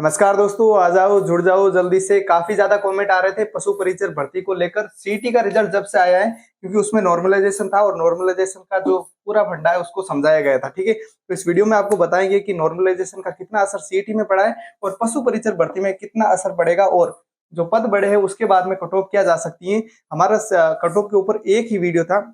नमस्कार दोस्तों, आ जाओ जुड़ जाओ जल्दी से। काफी ज्यादा कमेंट आ रहे थे पशु परिचर भर्ती को लेकर। सीटी का रिजल्ट जब से आया है, क्योंकि उसमें नॉर्मलाइजेशन था और नॉर्मलाइजेशन का जो पूरा फंडा है उसको समझाया गया था। ठीक है, तो इस वीडियो में आपको बताएंगे कि नॉर्मलाइजेशन का कितना असर सीटी में पड़ा है और पशु परिचर भर्ती में कितना असर पड़ेगा, और जो पद बढ़े हैं उसके बाद में कट ऑफ क्या जा सकती है। हमारा कट ऑफ के ऊपर एक ही वीडियो था,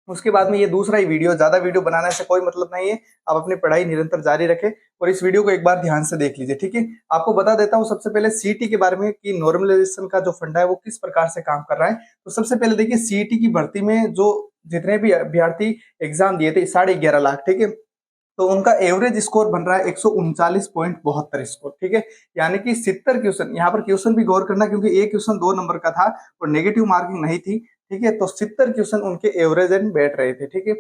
उसके बाद में ये दूसरा ही वीडियो। ज्यादा वीडियो बनाने से कोई मतलब नहीं है। आप अपनी पढ़ाई निरंतर जारी रखें और इस वीडियो को एक बार ध्यान से देख लीजिए। ठीक है, आपको बता देता हूँ सबसे पहले सीटी के बारे में कि नॉर्मलाइजेशन का जो फंडा है वो किस प्रकार से काम कर रहा है। तो सबसे पहले देखिए, सीटी की भर्ती में जो जितने भी अभ्यर्थी एग्जाम दिए थे 11.5 लाख, ठीक है, तो उनका एवरेज स्कोर बन रहा है 139.72 स्कोर। ठीक है, यानी कि 70 क्वेश्चन, यहाँ पर क्वेश्चन भी गौर करना क्योंकि एक क्वेश्चन 2 नंबर का था और नेगेटिव मार्किंग नहीं थी। ठीक है, तो 70 क्वेश्चन उनके एवरेज एंड बैठ रहे थे। ठीक है,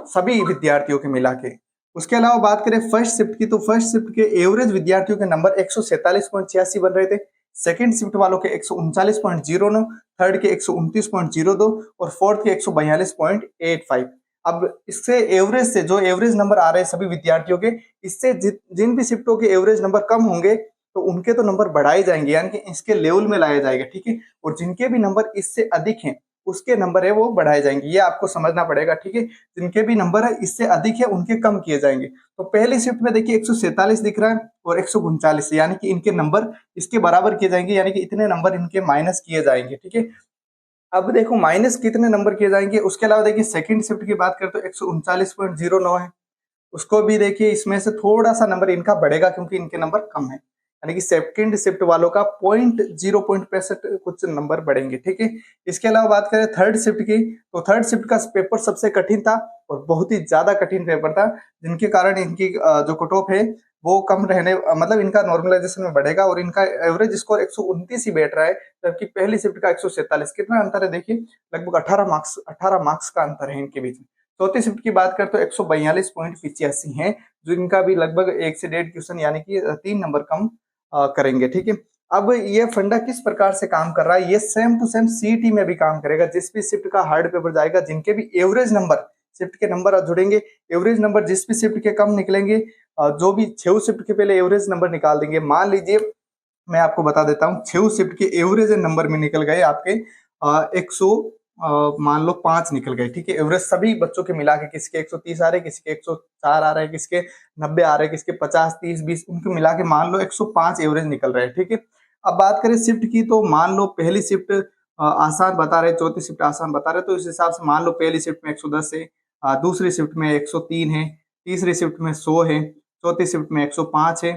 सभी विद्यार्थियों के मिला के। उसके अलावा बात करें फर्स्ट शिफ्ट की, तो फर्स्ट शिफ्ट के एवरेज विद्यार्थियों के नंबर 147.86 बन रहे थे। सेकंड शिफ्ट वालों के 139.09, थर्ड के 129.02 और फोर्थ के 142.85। अब इससे एवरेज से जो एवरेज नंबर आ रहे हैं सभी विद्यार्थियों के, इससे जिन भी शिफ्टों के एवरेज नंबर कम होंगे तो उनके तो नंबर बढ़ाए जाएंगे, यानी कि इसके लेवल में लाया जाएगा। ठीक है, और जिनके भी नंबर इससे अधिक हैं उसके नंबर है वो बढ़ाए जाएंगे, ये आपको समझना पड़ेगा। ठीक है, जिनके भी नंबर है इससे अधिक है उनके कम किए जाएंगे। तो पहली शिफ्ट में देखिए 147 दिख रहा है और 139, यानी कि इनके नंबर इसके बराबर किए जाएंगे, यानी कि इतने नंबर इनके माइनस किए जाएंगे। ठीक है, अब देखो माइनस कितने नंबर किए जाएंगे। उसके अलावा देखिए सेकंड शिफ्ट की बात करें तो 139.09 है, उसको भी देखिए इसमें से थोड़ा सा नंबर इनका बढ़ेगा क्योंकि इनके नंबर कम है, यानी कि सेकंड शिफ्ट वालों का 0.65 कुछ नंबर बढ़ेंगे। ठीक है, इसके अलावा बात करें थर्ड शिफ्ट की, तो थर्ड शिफ्ट का पेपर सबसे कठिन था और बहुत ही ज्यादा कठिन पेपर था, जिनके कारण इनकी जो कट ऑफ है वो कम रहने, मतलब इनका नॉर्मलाइजेशन में बढ़ेगा और इनका एवरेज स्कोर 129 ही बैठ रहा है, जबकि पहली शिफ्ट का 147। कितना अंतर है देखिए, लगभग 18 मार्क्स का अंतर है इनके बीच में। चौथी शिफ्ट की बात करें तो 142.85 है, जो इनका भी लगभग 1 से 1.5 क्वेश्चन, यानी कि 3 नंबर कम करेंगे। ठीक है, अब ये फंडा किस प्रकार से काम कर रहा है, ये सेम टू सेम सीटी में भी काम करेगा। जिस भी शिफ्ट का हार्ड पेपर जाएगा, जिनके भी एवरेज नंबर, शिफ्ट के नंबर जुड़ेंगे, एवरेज नंबर जिस भी शिफ्ट के कम निकलेंगे, जो भी 6 शिफ्ट के पहले एवरेज नंबर निकाल देंगे। मान लीजिए मैं आपको बता देता हूँ, 6 शिफ्ट के एवरेज नंबर में निकल गए आपके 100, मान लो 5 निकल गए। ठीक है, एवरेज सभी बच्चों के मिला के, किसी के 130 आ रहे, किसी के 104 आ रहे हैं, किसी के 90 आ रहे हैं, किसी के 50, 30, 20, उनको मिला के मान लो 105 एवरेज निकल रहे हैं। ठीक है, अब बात करें शिफ्ट की, तो मान लो पहली शिफ्ट आसान बता रहे, चौथी शिफ्ट आसान बता रहे, तो इस हिसाब से मान लो पहली शिफ्ट में 110 है, दूसरी शिफ्ट में 103 है, तीसरी शिफ्ट में 100 है, चौथी शिफ्ट में 105 है,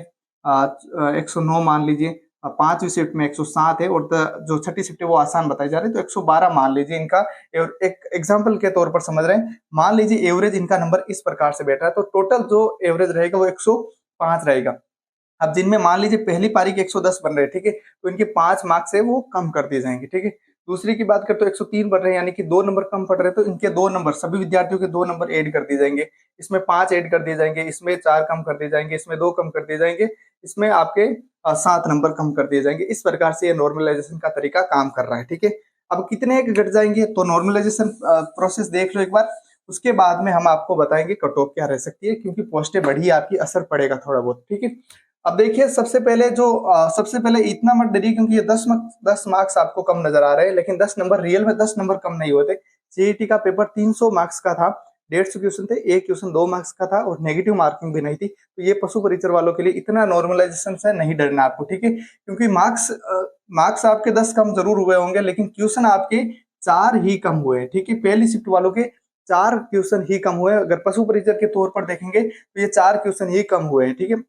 109 मान लीजिए, पांचवी शिफ्ट में 107 है, और जो छठी शिफ्ट है वो आसान बताई जा रही है तो 112 मान लीजिए इनका। एक एग्जांपल के तौर पर समझ रहे हैं, मान लीजिए एवरेज इनका नंबर इस प्रकार से बैठ रहा है, तो टोटल जो एवरेज रहेगा वो 105 रहेगा। अब जिनमें मान लीजिए पहली पारी के 110 बन रहे हैं, ठीक है, तो इनके 5 मार्क्स है वो कम कर दिए जाएंगे। ठीक है, दूसरी की बात करें तो 103 बन रहे हैं, यानी कि 2 नंबर कम पड़ रहे हैं, तो इनके 2 नंबर, सभी विद्यार्थियों के 2 नंबर ऐड कर दिए जाएंगे। इसमें 5 ऐड कर दिए जाएंगे, इसमें 4 कम कर दिए जाएंगे, इसमें 2 कम कर दिए जाएंगे, इसमें आपके 7 नंबर कम कर दिए जाएंगे। इस प्रकार से ये नॉर्मलाइजेशन का तरीका काम कर रहा है। ठीक है, अब कितने घट जाएंगे, तो नॉर्मलाइजेशन प्रोसेस देख लो एक बार, उसके बाद में हम आपको बताएंगे कट ऑफ क्या रह सकती है, क्योंकि पोस्टें बढ़ी आपकी, असर पड़ेगा थोड़ा बहुत। ठीक है, अब देखिए सबसे पहले इतना मत डरिए, क्योंकि ये 10 मार्क्स आपको कम नजर आ रहे हैं, लेकिन 10 नंबर रियल में 10 नंबर कम नहीं होते। सीईटी का पेपर 300 मार्क्स का था, 150 क्वेश्चन थे, एक क्वेश्चन 2 मार्क्स का था और नेगेटिव मार्किंग भी नहीं थी। तो ये पशु परिचर वालों के लिए इतना नॉर्मलाइजेशन से नहीं डरना आपको। ठीक है, क्योंकि मार्क्स आपके 10 कम जरूर हुए होंगे, लेकिन क्वेश्चन आपके 4 ही कम हुए। ठीक है, पहली शिफ्ट वालों के 4 क्वेश्चन ही कम हुए। अगर पशु परिचर के तौर पर देखेंगे तो ये 4 क्वेश्चन ही कम हुए हैं। ठीक है,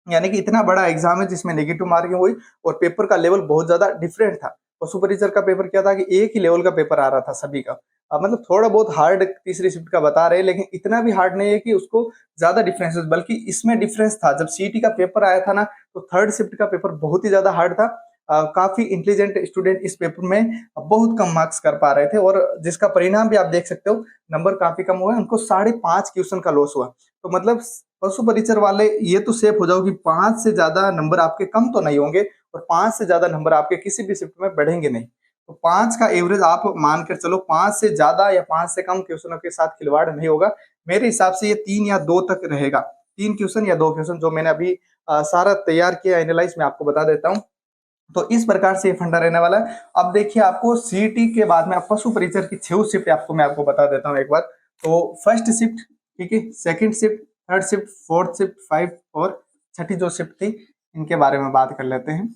यानी कि इतना बड़ा एग्जाम है जिसमें नेगेटिव मार्किंग हुई और पेपर का लेवल बहुत ज्यादा डिफरेंट था। पशु परिचर का पेपर क्या था कि एक ही लेवल का पेपर आ रहा था सभी का। मतलब थोड़ा बहुत हार्ड तीसरी शिफ्ट का बता रहे हैं, लेकिन इतना भी हार्ड नहीं है कि उसको ज्यादा डिफरेंस, बल्कि इसमें डिफरेंस था। जब सीटी का पेपर आया था ना, तो थर्ड शिफ्ट का पेपर बहुत ही ज्यादा हार्ड था। काफी इंटेलिजेंट स्टूडेंट इस पेपर में बहुत कम मार्क्स कर पा रहे थे, और जिसका परिणाम भी आप देख सकते हो, नंबर काफी कम हुए, उनको 5.5 क्वेश्चन का लॉस हुआ। तो मतलब पशु परिचर वाले ये तो सेफ हो जाओ कि 5 से ज्यादा नंबर आपके कम तो नहीं होंगे और 5 से ज्यादा नंबर आपके किसी भी शिफ्ट में बढ़ेंगे नहीं। तो 5 का एवरेज आप मानकर चलो, 5 से ज्यादा या 5 से कम क्वेश्चनों के साथ खिलवाड़ नहीं होगा। मेरे हिसाब से ये 3 या 2 तक रहेगा, 3 क्वेश्चन या 2 क्वेश्चन, जो मैंने अभी सारा तैयार किया एनालाइज मैं आपको बता देता हूँ। तो इस प्रकार से ये फंडा रहने वाला है। अब देखिए आपको सीईटी के बाद में पशु परिचर की 6 शिफ्ट आपको मैं आपको बता देता हूँ एक बार। तो फर्स्ट शिफ्ट, ठीक है, second shift, third shift, fourth shift, 5 और छठी जो शिफ्ट थी, इनके बारे में बात कर लेते हैं।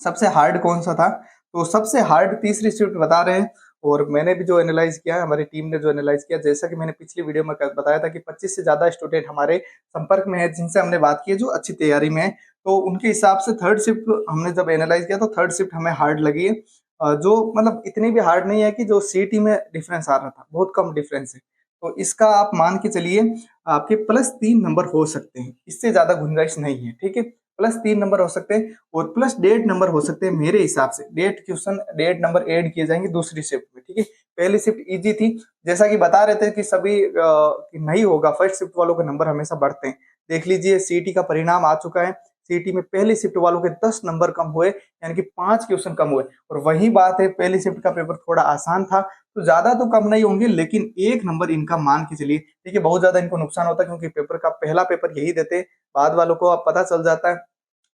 सबसे हार्ड कौन सा था? तो सबसे हार्ड तीसरी शिफ्ट बता रहे हैं। और मैंने भी जो एनालाइज किया, हमारी टीम ने जो एनालाइज किया, जैसा कि मैंने पिछली वीडियो में बताया था कि 25 से ज्यादा स्टूडेंट हमारे संपर्क में है जिनसे हमने बात की है, जो अच्छी तैयारी में है। तो उनके हिसाब से थर्ड शिफ्ट हमने जब एनालाइज किया तो थर्ड शिफ्ट हमें हार्ड लगी है। जो मतलब इतनी भी हार्ड नहीं है कि जो सीईटी में डिफरेंस आ रहा था, बहुत कम डिफरेंस है। तो इसका आप मान के चलिए आपके +3 नंबर हो सकते हैं, इससे ज्यादा गुंजाइश नहीं है, ठीक है। +3 नंबर हो सकते हैं और +1.5 नंबर हो सकते हैं मेरे हिसाब से। 1.5 नंबर ऐड किए जाएंगे दूसरी शिफ्ट में, ठीक है। पहली शिफ्ट इजी थी, जैसा कि बता रहे थे कि सभी कि नहीं होगा, फर्स्ट शिफ्ट वालों के नंबर हमेशा बढ़ते हैं। देख लीजिए सीईटी का परिणाम आ चुका है। सीईटी में पहली शिफ्ट वालों के 10 नंबर कम हुए, यानी कि 5 क्वेश्चन कम हुए। और वही बात है, पहली शिफ्ट का पेपर थोड़ा आसान था, तो ज्यादा तो कम नहीं होंगे, लेकिन 1 नंबर इनका मान के चलिए। देखिए बहुत ज्यादा इनको नुकसान होता है, क्योंकि पेपर का पहला पेपर यही देते, बाद वालों को अब पता चल जाता है।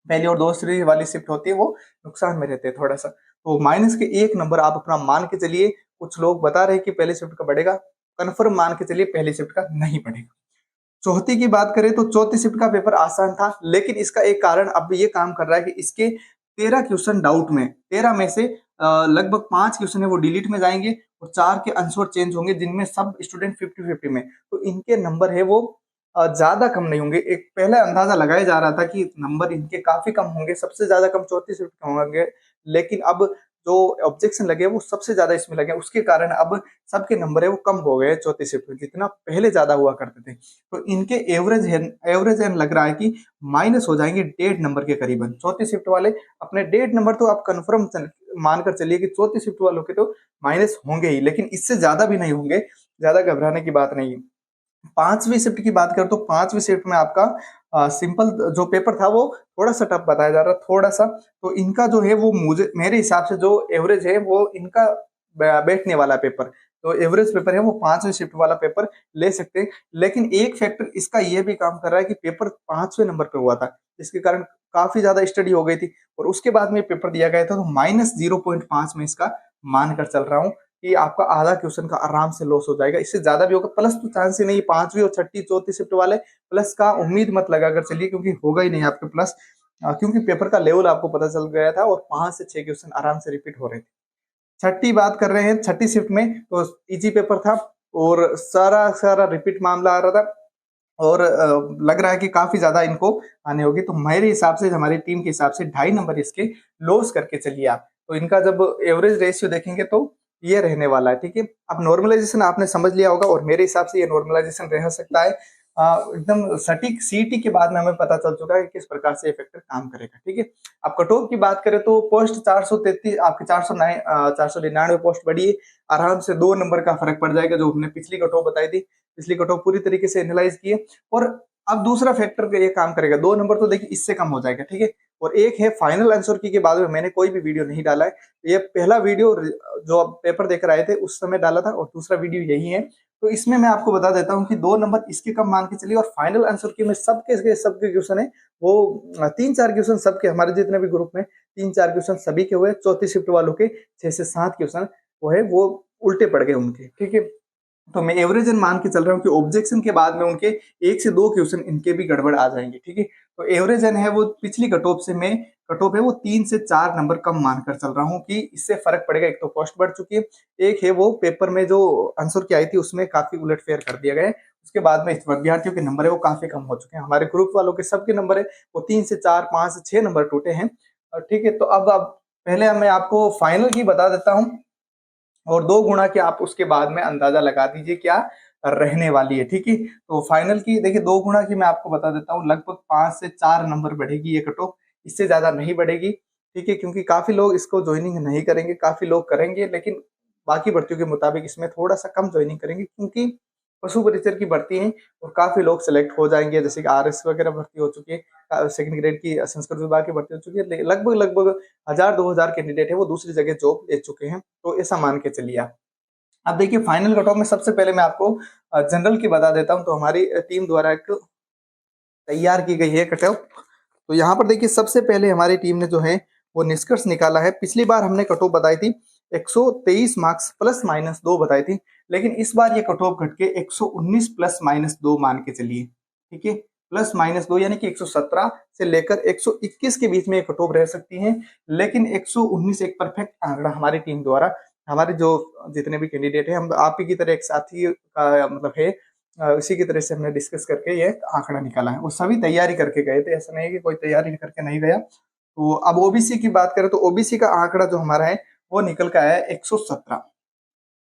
पहली और दूसरी वाली शिफ्ट होती है वो नुकसान में रहते हैं थोड़ा सा। तो माइनस के 1 नंबर आप अपना मान के चलिए। कुछ लोग बता रहे हैं कि पहली शिफ्ट का बढ़ेगा, कन्फर्म मान के चलिए पहली शिफ्ट का नहीं बढ़ेगा। चौथी की बात करें तो चौथी शिफ्ट का पेपर आसान था, लेकिन इसका एक कारण अब ये काम कर रहा है कि इसके 13 क्वेश्चन डाउट में, 13 में से लगभग 5 क्वेश्चन है वो डिलीट में जाएंगे और 4 के आंसर चेंज होंगे, जिनमें सब स्टूडेंट 50-50 में। तो इनके नंबर है वो ज्यादा कम नहीं होंगे। एक पहले अंदाजा लगाया जा रहा था कि नंबर इनके काफी कम होंगे, सबसे ज्यादा कम चौथी शिफ्ट के होंगे, लेकिन अब जो ऑब्जेक्शन लगे वो सबसे ज्यादा इसमें लगे, उसके कारण अब सबके नंबर है वो कम हो गए चौथी शिफ्ट में, जितना पहले ज्यादा हुआ करते थे। तो इनके एवरेज लग रहा है कि माइनस हो जाएंगे 1.5 नंबर के करीबन चौथी शिफ्ट वाले। अपने 1.5 नंबर तो आप कंफर्म मानकर चलिए कि चौथी शिफ्ट वालों के तो माइनस होंगे ही, लेकिन इससे ज्यादा भी नहीं होंगे, ज्यादा घबराने की बात नहीं है। पांचवी शिफ्ट की बात करें तो पांचवी शिफ्ट में आपका सिंपल जो पेपर था वो थोड़ा सा टफ बताया जा रहा है, थोड़ा सा। तो इनका जो है वो मुझे मेरे हिसाब से जो एवरेज है वो इनका बैठने वाला पेपर, तो एवरेज पेपर है वो पांचवी शिफ्ट वाला पेपर ले सकते हैं। लेकिन एक फैक्टर इसका ये भी काम कर रहा है कि पेपर 5वें नंबर पे हुआ था, जिसके कारण काफी ज्यादा स्टडी हो गई थी और उसके बाद में पेपर दिया गया था। तो -0.5 में इसका मानकर चल रहा हूँ कि आपका आधा क्वेश्चन का आराम से लॉस हो जाएगा, इससे ज्यादा भी होगा। प्लस तो चांस ही नहीं, पांचवी और छठी चौथी शिफ्ट वाले प्लस का उम्मीद मत लगा कर चलिए, क्योंकि होगा ही नहीं आपके प्लस, क्योंकि पेपर का लेवल आपको पता चल गया था और 5 से 6 क्वेश्चन आराम से रिपीट हो रहे थे। छठी बात कर रहे हैं, छठी शिफ्ट में तो इजी पेपर था और सारा सारा रिपीट मामला आ रहा था और लग रहा है कि काफी ज्यादा इनको आने होगी। तो मेरे हिसाब से, हमारी टीम के हिसाब से 2.5 नंबर इसके लॉस करके चलिए आप। तो इनका जब एवरेज रेशियो देखेंगे तो ये रहने वाला है, ठीक है। अब नॉर्मलाइजेशन आपने समझ लिया होगा और मेरे हिसाब से ये नॉर्मलाइजेशन रह सकता है एकदम सटीक। सीईटी के बाद में हमें पता चल चुका है कि किस प्रकार से ये फैक्टर काम करेगा, ठीक है। अब कट ऑफ की बात करें तो पोस्ट 433 आपके 499 पोस्ट बढ़ी है, आराम से 2 नंबर का फर्क पड़ जाएगा, जो हमने पिछली कट ऑफ बताई थी। पिछली कट ऑफ पूरी तरीके से एनालाइज की है। और अब दूसरा फैक्टर ये काम करेगा, 2 नंबर तो देखिए इससे कम हो जाएगा, ठीक है। और एक है फाइनल आंसर की के बाद में मैंने कोई भी वीडियो नहीं डाला है, ये पहला वीडियो जो आप पेपर देकर आए थे उस समय डाला था और दूसरा वीडियो यही है। तो इसमें मैं आपको बता देता हूँ कि 2 नंबर इसके कम मान के चलिए। और फाइनल आंसर की में सबके क्वेश्चन है वो 3-4 क्वेश्चन सबके, हमारे जितने भी ग्रुप में 3-4 क्वेश्चन सभी के हुए। चौथी शिफ्ट वालों के 6 से 7 क्वेश्चन वो है वो उल्टे पड़ गए उनके, ठीक है। तो मैं एवरेज मान के चल रहा हूँ कि ऑब्जेक्शन के बाद में उनके 1 से 2 क्वेश्चन इनके भी गड़बड़ आ जाएंगे, ठीक है। तो एवरेज है वो पिछली कटऑफ से मैं कटऑफ है वो 3 से 4 नंबर कम मानकर चल रहा हूँ कि इससे फर्क पड़ेगा। एक तो कॉस्ट बढ़ चुकी है, एक है वो पेपर में जो आंसर की आई थी उसमें काफी उलटफेर कर दिया गया है। उसके बाद में विद्यार्थियों के नंबर है वो काफी कम हो चुके हैं। हमारे ग्रुप वालों के सबके नंबर है वो 3 से 4, 5 से 6 नंबर टूटे हैं, ठीक है। तो अब पहले मैं आपको फाइनल की बता देता हूँ और 2 गुणा के आप उसके बाद में अंदाजा लगा दीजिए क्या रहने वाली है, ठीक है। तो फाइनल की देखिए 2 गुणा की मैं आपको बता देता हूँ, लगभग 5 से 4 नंबर बढ़ेगी ये कट ऑफ, इससे ज्यादा नहीं बढ़ेगी, ठीक है। क्योंकि काफी लोग इसको ज्वाइनिंग नहीं करेंगे, काफी लोग करेंगे, लेकिन बाकी भर्तियों के मुताबिक इसमें थोड़ा सा कम ज्वाइनिंग करेंगे, क्योंकि पशु परिचर की भर्ती है और काफी लोग सेलेक्ट हो जाएंगे। जैसे कि आरएस वगैरह भर्ती हो चुकी है, सेकंड ग्रेड की संस्कृत विभाग की भर्ती हो चुकी है, लगभग लगभग 1000-2000 कैंडिडेट है वो दूसरी जगह जॉब ले चुके हैं। तो ऐसा मान के चलिए आप। अब देखिए फाइनल कट ऑफ में सबसे पहले मैं आपको जनरल की बता देता हूं। तो हमारी टीम द्वारा एक तैयार की गई है कट ऑफ, तो यहाँ पर देखिए सबसे पहले हमारी टीम ने जो है वो निष्कर्ष निकाला है। पिछली बार हमने कट ऑफ बताई थी 123 मार्क्स प्लस माइनस 2 बताई थी, लेकिन इस बार ये कट ऑफ घट के 119 प्लस माइनस 2 मान के चलिए, ठीक है। प्लस माइनस 2 यानी कि 117 से लेकर 121 के बीच में ये कट ऑफ रह सकती है, लेकिन 119 एक परफेक्ट आंकड़ा हमारी टीम द्वारा, हमारे जो जितने भी कैंडिडेट हैं, हम आप ही की तरह एक साथी का मतलब है, उसी की तरह से हमने डिस्कस करके ये आंकड़ा निकाला है। वो सभी तैयारी करके गए थे, ऐसा नहीं है कि कोई तैयारी करके नहीं गया। तो अब ओबीसी की बात करें तो ओबीसी का आंकड़ा जो हमारा है वो निकल के आया है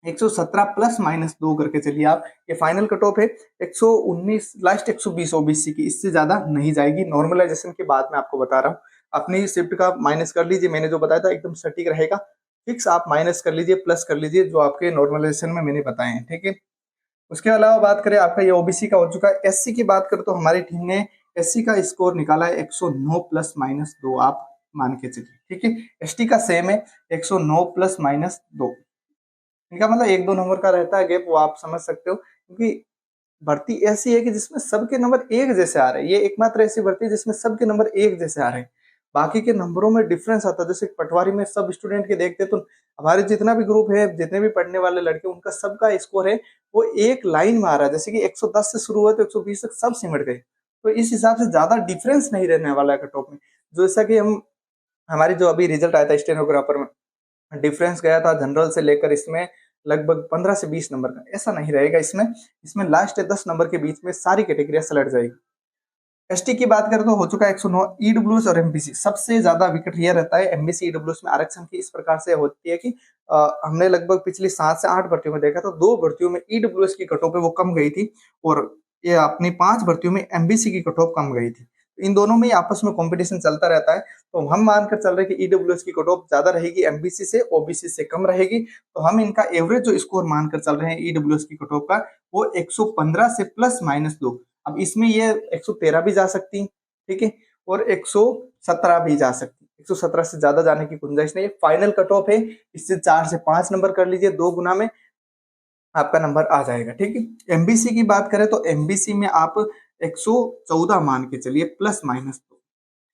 117 प्लस माइनस 2 करके चलिए आप, ये फाइनल कट ऑफ है। 119 लास्ट 120 ओबीसी की, इससे ज्यादा नहीं जाएगी। नॉर्मलाइजेशन के बाद मैं आपको बता रहा हूँ, अपनी शिफ्ट का माइनस कर लीजिए, मैंने जो बताया था एकदम सटीक रहेगा, फिक्स आप माइनस कर लीजिए, प्लस कर लीजिए जो आपके नॉर्मलाइजेशन में मैंने बताए हैं, ठीक है। उसके अलावा बात करें, आपका ये ओबीसी का हो चुका है। एससी की बात करें तो हमारी टीम ने एससी का स्कोर निकाला है 109 प्लस माइनस 2, आप मान के चलिए, ठीक है। एसटी का सेम है 109 प्लस माइनस 2, इनका मतलब 1-2 नंबर का रहता है गैप, वो आप समझ सकते हो, क्योंकि भर्ती ऐसी है कि जिसमें सबके नंबर एक जैसे आ रहे हैं। ये एकमात्र ऐसी भर्ती है जिसमें सबके नंबर एक जैसे आ रहे हैं, बाकी के नंबरों में डिफरेंस आता है। जैसे पटवारी में सब स्टूडेंट के देखते तो हमारे जितना भी ग्रुप है, जितने भी पढ़ने वाले लड़के, उनका सबका स्कोर है वो एक लाइन में आ रहा है। जैसे कि 110 से शुरू हुआ तो 120 तक सब सिमट गए, तो इस हिसाब से ज्यादा डिफरेंस नहीं रहने वाला है कट ऑफ में। जैसा कि हम हमारी जो अभी रिजल्ट आया था स्टेनोग्राफर में, डिफरेंस गया था जनरल से लेकर इसमें लगभग 15 से 20 नंबर का, ऐसा नहीं रहेगा इसमें। इसमें लास्ट 10 नंबर के बीच में सारी कैटेगरियां सलट जाएगी। एसटी की बात करें तो हो चुका है 109। ईडब्ल्यूएस और एमबीसी, सबसे ज्यादा विकेट ये रहता है एमबीसी ईडब्ल्यूएस में आरक्षण की इस प्रकार से होती है कि हमने लगभग पिछली 7 से 8 भर्तियों में देखा तो 2 भर्तियों में ईडब्ल्यूएस की कट ऑफ है वो कम गई थी, और ये अपनी 5 भर्तियों में एमबीसी की कट ऑफ कम गई थी। इन दोनों में आपस में कंपटीशन चलता रहता है, तो हम मानकर चल रहे हैं कि ईडब्ल्यूएस की कट ऑफ ज्यादा रहेगी एमबीसी से, ओबीसी से कम रहेगी। तो हम इनका एवरेज जो स्कोर मानकर चल रहे हैं ईडब्ल्यूएस की कट ऑफ का, वो 115 से प्लस माइनस 2। अब इसमें ये 113 भी जा सकती, ठीक है, और 117 भी जा सकती। 117 से ज्यादा जाने की गुंजाइश नहीं है, फाइनल कट ऑफ है। इससे 4 से 5 नंबर कर लीजिए, 2 गुना में आपका नंबर आ जाएगा, ठीक है। एमबीसी की बात करें तो एमबीसी में आप 114 मान के चलिए प्लस माइनस 2,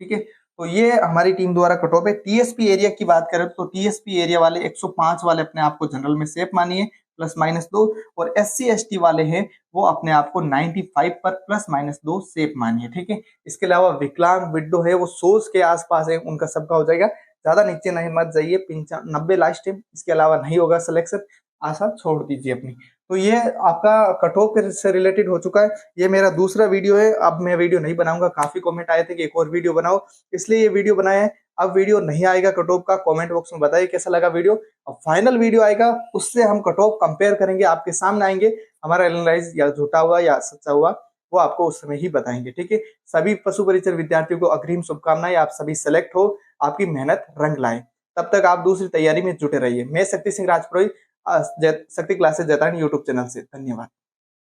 ठीक है। तो ये हमारी टीम द्वारा कट ऑफ है। टीएसपी एरिया की बात करें तो टीएसपी एरिया वाले 105 वाले अपने आप को जनरल में सेफ मानिए, प्लस माइनस 2, और एससी एसटी वाले हैं वो अपने आप को 95 पर प्लस माइनस 2 सेफ मानिए, ठीक है। इसके अलावा विकलांग विडो है वो 100 के आसपास है, उनका सबका हो जाएगा, ज्यादा नीचे नहीं मत जाइए, 90 लास्ट है। इसके अलावा नहीं होगा सिलेक्शन, आशा छोड़ दीजिए अपनी। तो ये आपका कट ऑफ से रिलेटेड हो चुका है। ये मेरा दूसरा वीडियो है, अब मैं वीडियो नहीं बनाऊंगा, काफी कमेंट आए थे कि एक और वीडियो बनाओ, इसलिए ये वीडियो बनाया है। अब वीडियो नहीं आएगा कट ऑफ का, कमेंट बॉक्स में बताइए कैसा लगा वीडियो। अब फाइनल वीडियो आएगा, उससे हम कट ऑफ कंपेयर करेंगे, आपके सामने आएंगे, हमारा एनालाइज या झूठा हुआ या सच्चा हुआ वो आपको उस समय ही बताएंगे, ठीक है। सभी पशु परिचय विद्यार्थियों को अग्रिम शुभकामनाएं, आप सभी सेलेक्ट हो, आपकी मेहनत रंग लाए। तब तक आप दूसरी तैयारी में जुटे रहिए। मैं शक्ति सिंह राजपुरोहित, शक्ति क्लासेस जैतानी यूट्यूब चैनल से, धन्यवाद।